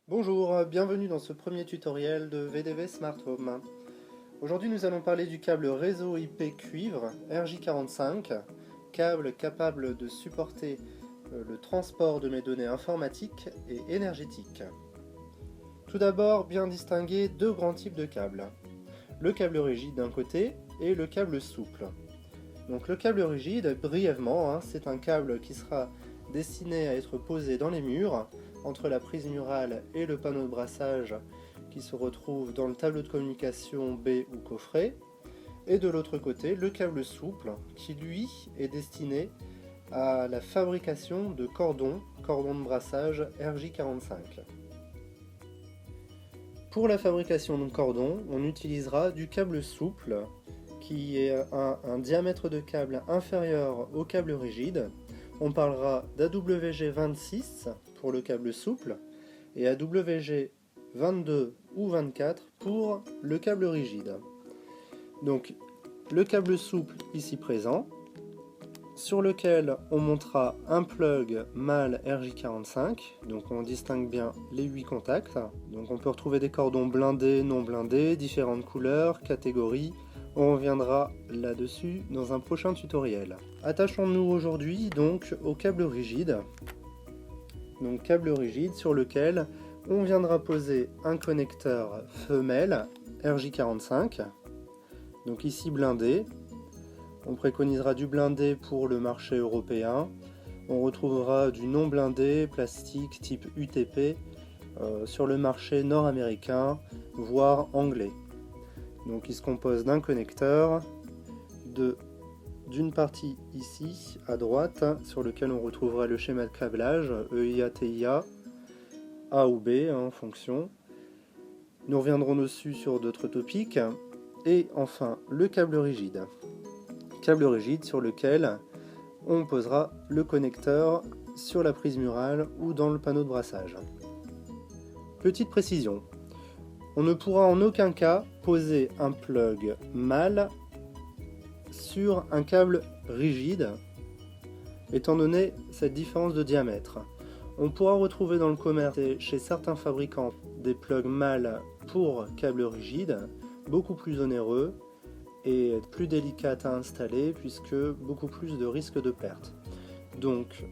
Bonjour, bienvenue dans ce premier tutoriel de VDV Smart Home. Aujourd'hui nous allons parler du câble réseau IP cuivre RJ45, câble capable de supporter le transport de mes données informatiques et énergétiques. Tout d'abord, bien distinguer deux grands types de câbles. Le câble rigide d'un côté et le câble souple. Donc le câble rigide, brièvement, c'est un câble qui sera destiné à être posé dans les murs, entre la prise murale et le panneau de brassage qui se retrouve dans le tableau de communication B ou coffret, et de l'autre côté le câble souple qui lui est destiné à la fabrication de cordons de brassage RJ45. Pour la fabrication de cordons, on utilisera du câble souple qui est un diamètre de câble inférieur au câble rigide. On parlera d'AWG26 pour le câble souple et AWG22 ou 24 pour le câble rigide. Donc le câble souple ici présent, sur lequel on montera un plug mâle RJ45, donc on distingue bien les 8 contacts. Donc on peut retrouver des cordons blindés, non blindés, différentes couleurs, catégories. On reviendra là-dessus dans un prochain tutoriel. Attachons-nous aujourd'hui donc au câble rigide. Donc câble rigide sur lequel on viendra poser un connecteur femelle RJ45. Donc ici blindé. On préconisera du blindé pour le marché européen. On retrouvera du non blindé plastique type UTP sur le marché nord-américain, voire anglais. Donc il se compose d'un connecteur, d'une partie ici à droite sur lequel on retrouvera le schéma de câblage EIA, TIA, A ou B en fonction. Nous reviendrons dessus sur d'autres topics. Et enfin le câble rigide. Câble rigide sur lequel on posera le connecteur sur la prise murale ou dans le panneau de brassage. Petite précision. On ne pourra en aucun cas poser un plug mâle sur un câble rigide, étant donné cette différence de diamètre. On pourra retrouver dans le commerce chez certains fabricants des plugs mâles pour câble rigide, beaucoup plus onéreux et plus délicates à installer puisque beaucoup plus de risques de perte. Donc,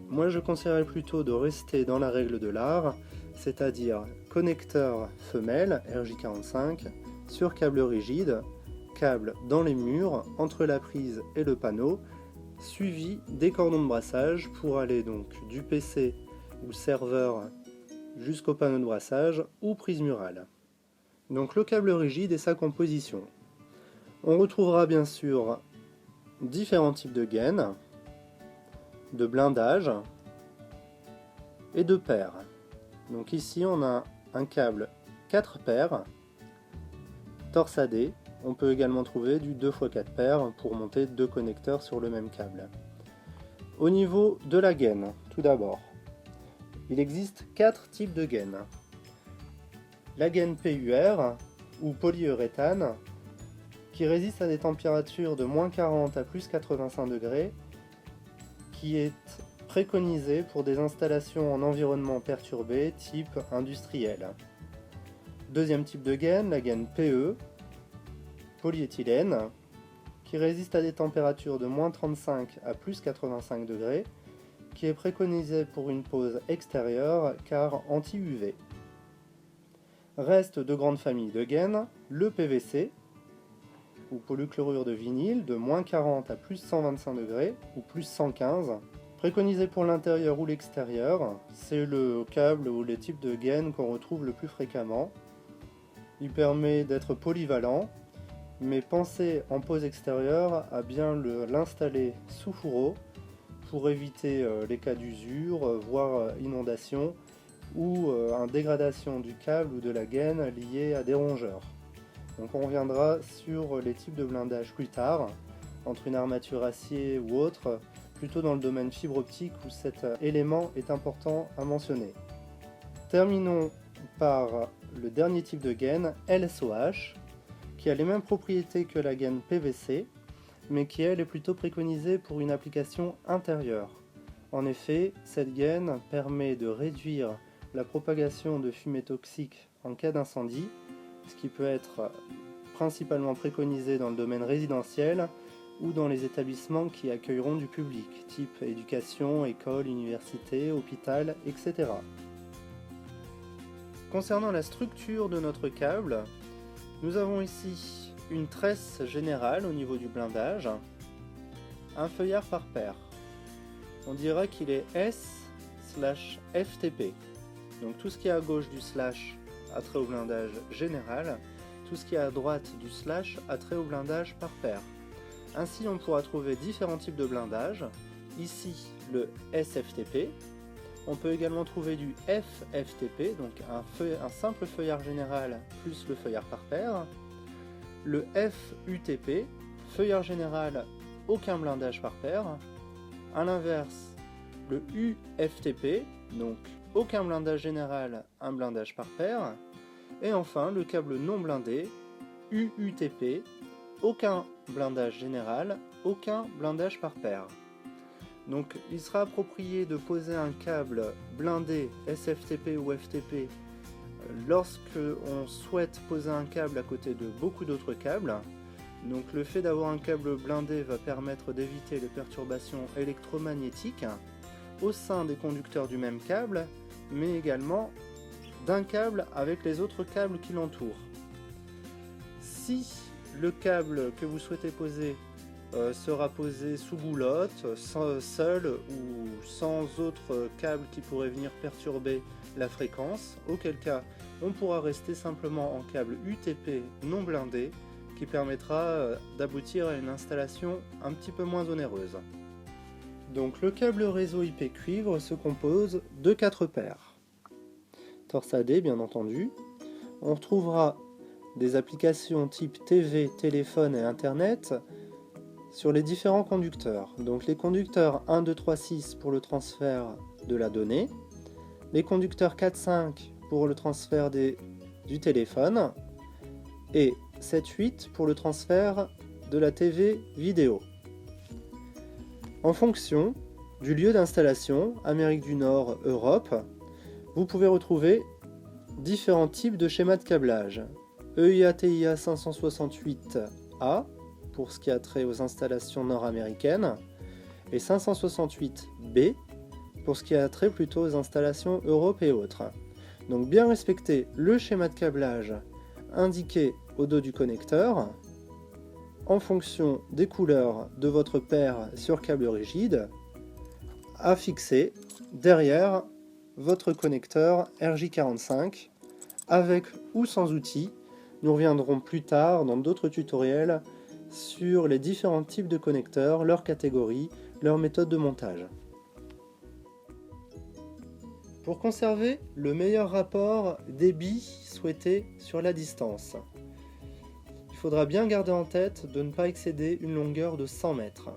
moi je conseillerais plutôt de rester dans la règle de l'art, c'est-à-dire connecteur femelle RJ45 sur câble rigide, câble dans les murs entre la prise et le panneau, suivi des cordons de brassage pour aller donc du PC ou serveur jusqu'au panneau de brassage ou prise murale. Donc le câble rigide et sa composition. On retrouvera bien sûr différents types de gaines, de blindage et de paires. Donc ici on a un câble 4 paires, torsadé. On peut également trouver du 2x4 paires pour monter deux connecteurs sur le même câble. Au niveau de la gaine, tout d'abord, il existe 4 types de gaines. La gaine PUR ou polyuréthane qui résiste à des températures de moins 40 à plus 85 degrés, qui est préconisée pour des installations en environnement perturbé type industriel. Deuxième type de gaine, la gaine PE, polyéthylène, qui résiste à des températures de moins 35 à plus 85 degrés, qui est préconisée pour une pose extérieure car anti-UV. Reste de grandes familles de gaines, le PVC, ou polychlorure de vinyle, de moins 40 à plus 125 degrés, ou plus 115, préconisé pour l'intérieur ou l'extérieur. C'est le câble ou les types de gaines qu'on retrouve le plus fréquemment. Il permet d'être polyvalent, mais pensez en pose extérieure à bien l'installer sous fourreau pour éviter les cas d'usure, voire inondation, ou une dégradation du câble ou de la gaine liée à des rongeurs. Donc on reviendra sur les types de blindage plus tard, entre une armature acier ou autre, plutôt dans le domaine fibre optique où cet élément est important à mentionner. Terminons par le dernier type de gaine, LSOH, qui a les mêmes propriétés que la gaine PVC, mais qui elle est plutôt préconisée pour une application intérieure. En effet, cette gaine permet de réduire la propagation de fumée toxique en cas d'incendie, ce qui peut être principalement préconisé dans le domaine résidentiel ou dans les établissements qui accueilleront du public, type éducation, école, université, hôpital, etc. Concernant la structure de notre câble, nous avons ici une tresse générale au niveau du blindage, un feuillard par paire. On dira qu'il est S/FTP. Donc tout ce qui est à gauche du slash a trait au blindage général, tout ce qui est à droite du slash a trait au blindage par paire. Ainsi on pourra trouver différents types de blindage. Ici le SFTP. On peut également trouver du FFTP, donc un simple feuillard général plus le feuillard par paire. Le FUTP, feuillard général, aucun blindage par paire. À l'inverse, le UFTP, donc aucun blindage général, un blindage par paire. Et enfin, le câble non blindé, UUTP, aucun blindage général, aucun blindage par paire. Donc il sera approprié de poser un câble blindé SFTP ou FTP lorsque on souhaite poser un câble à côté de beaucoup d'autres câbles. Donc le fait d'avoir un câble blindé va permettre d'éviter les perturbations électromagnétiques au sein des conducteurs du même câble, mais également d'un câble avec les autres câbles qui l'entourent. Si le câble que vous souhaitez poser sera posé sous boulotte, seul ou sans autre câble qui pourrait venir perturber la fréquence, auquel cas on pourra rester simplement en câble UTP non blindé qui permettra d'aboutir à une installation un petit peu moins onéreuse. Donc le câble réseau IP cuivre se compose de 4 paires. Torsadé bien entendu. On retrouvera des applications type TV, téléphone et Internet sur les différents conducteurs. Donc les conducteurs 1, 2, 3, 6 pour le transfert de la donnée, les conducteurs 4, 5 pour le transfert du téléphone et 7, 8 pour le transfert de la TV vidéo. En fonction du lieu d'installation, Amérique du Nord, Europe, vous pouvez retrouver différents types de schémas de câblage. EIA-TIA 568A pour ce qui a trait aux installations nord-américaines et 568B pour ce qui a trait plutôt aux installations Europe et autres. Donc bien respecter le schéma de câblage indiqué au dos du connecteur en fonction des couleurs de votre paire sur câble rigide à fixer derrière votre connecteur RJ45 avec ou sans outil. Nous reviendrons plus tard dans d'autres tutoriels sur les différents types de connecteurs, leurs catégories, leurs méthodes de montage. Pour conserver le meilleur rapport débit souhaité sur la distance, il faudra bien garder en tête de ne pas excéder une longueur de 100 mètres.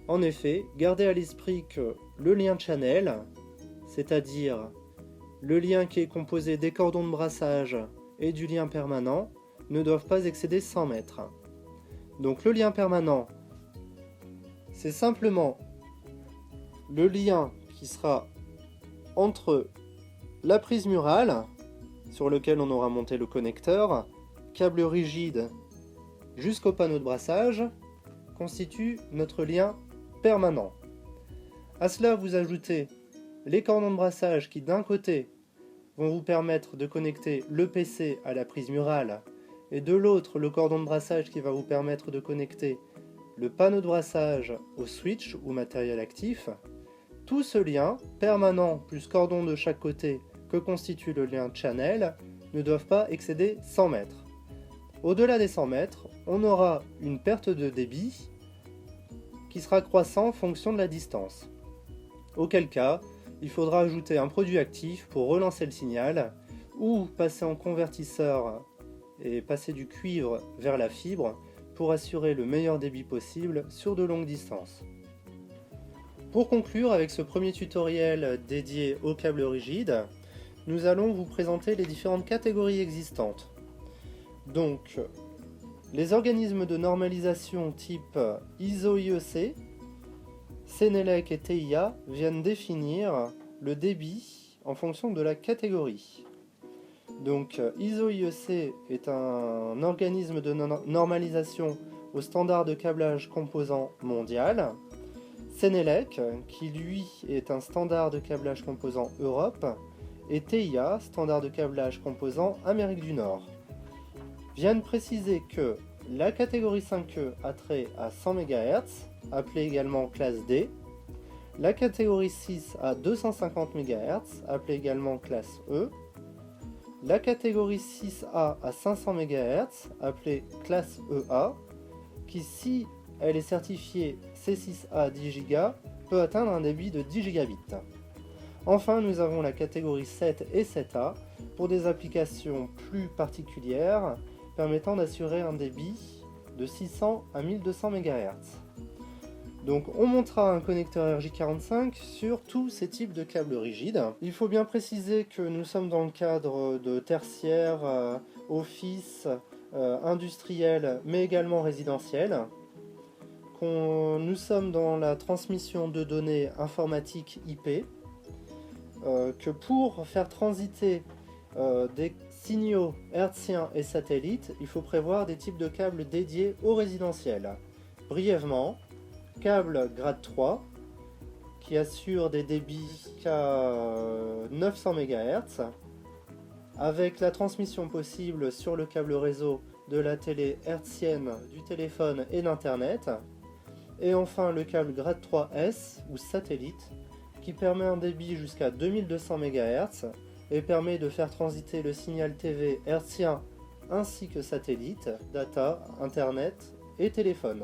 En effet, gardez à l'esprit que le lien channel, c'est-à-dire le lien qui est composé des cordons de brassage et du lien permanent, ne doivent pas excéder 100 mètres. Donc le lien permanent, c'est simplement le lien qui sera entre la prise murale, sur lequel on aura monté le connecteur, câble rigide jusqu'au panneau de brassage, constitue notre lien permanent. À cela, vous ajoutez les cordons de brassage qui, d'un côté, vont vous permettre de connecter le PC à la prise murale, et de l'autre, le cordon de brassage qui va vous permettre de connecter le panneau de brassage au switch ou matériel actif. Tout ce lien, permanent plus cordon de chaque côté que constitue le lien channel, ne doivent pas excéder 100 mètres. Au-delà des 100 mètres, on aura une perte de débit qui sera croissant en fonction de la distance. Auquel cas, il faudra ajouter un produit actif pour relancer le signal ou passer en convertisseur et passer du cuivre vers la fibre pour assurer le meilleur débit possible sur de longues distances. Pour conclure avec ce premier tutoriel dédié au câble rigide, nous allons vous présenter les différentes catégories existantes. Donc, les organismes de normalisation type ISO-IEC, CNELEC et TIA viennent définir le débit en fonction de la catégorie. Donc ISO IEC est un organisme de normalisation au standard de câblage composant mondial. Senelec, qui lui est un standard de câblage composant Europe, et TIA, standard de câblage composant Amérique du Nord. Viennent préciser que la catégorie 5E a trait à 100 MHz, appelée également classe D, la catégorie 6 à 250 MHz, appelée également classe E, la catégorie 6A à 500 MHz, appelée classe EA, qui si elle est certifiée C6A 10 Go, peut atteindre un débit de 10 gigabits. Enfin, nous avons la catégorie 7 et 7A pour des applications plus particulières permettant d'assurer un débit de 600 à 1200 MHz. Donc on montera un connecteur RJ45 sur tous ces types de câbles rigides. Il faut bien préciser que nous sommes dans le cadre de tertiaire, office, industriel, mais également résidentiel. Nous sommes dans la transmission de données informatiques IP, que pour faire transiter des signaux hertziens et satellites, il faut prévoir des types de câbles dédiés au résidentiel. Brièvement, câble grade 3 qui assure des débits jusqu'à 900 MHz avec la transmission possible sur le câble réseau de la télé hertzienne, du téléphone et d'internet. Et enfin le câble grade 3S ou satellite qui permet un débit jusqu'à 2200 MHz et permet de faire transiter le signal TV hertzien ainsi que satellite, data, internet et téléphone.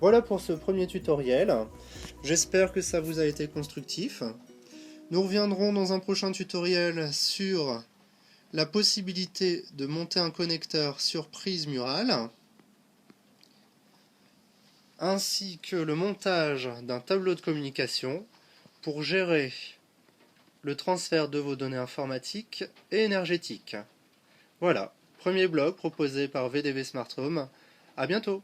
Voilà pour ce premier tutoriel, j'espère que ça vous a été constructif. Nous reviendrons dans un prochain tutoriel sur la possibilité de monter un connecteur sur prise murale, ainsi que le montage d'un tableau de communication pour gérer le transfert de vos données informatiques et énergétiques. Voilà, premier blog proposé par VDV Smart Home. À bientôt!